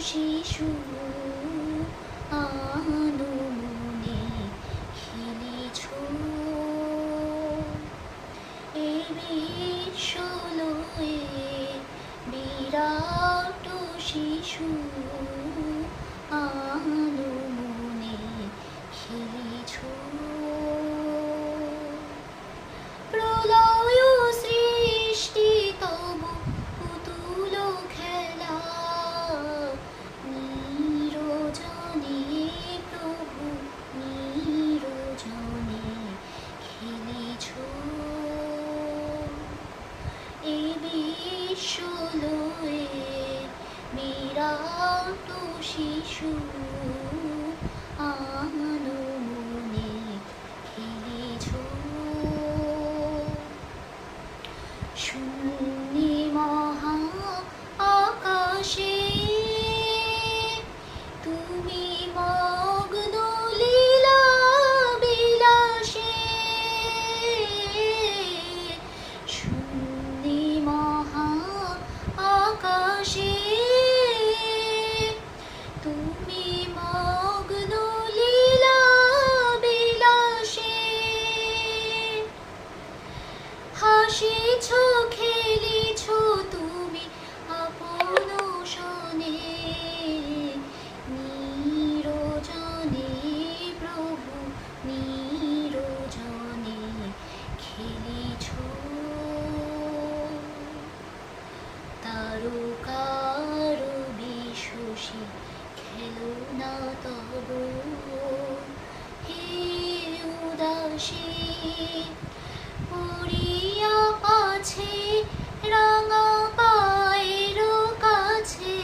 শিশু আনমনে খেলেছ এই বিশ্বলয়ে বিরাট শিশু আনমনে খেলেছ প্রলয় সৃষ্টি তব পুতুল খেলা নিরজনে প্রভু নিরজনে খেলেছ এই বিশ্বলয়ে বিরাট শিশু আনমনে খেলেছ শূন্যে মহা আকাশে তুমি মগ্ন লীলা বিলাসে শূন্যে মহা আকাশে তুমি মগ্ন লীলা বিলাসে হাসিছ খেলিছ তুমি আপন শনে নিরজনে প্রভু নিরজনে খেলিছ তারকার বিশ্বসী খেলো না তব হে উদাসী পড়িয়া আছে রাঙা পায়ের কাছে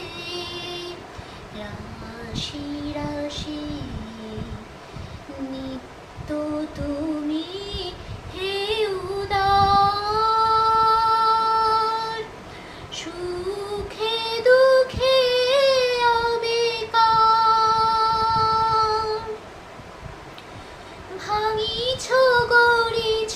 রাশি রাশি নিত্য তুমি হে উদার সুখে দুঃখে অবিকার ভাঙিছ গড়িছ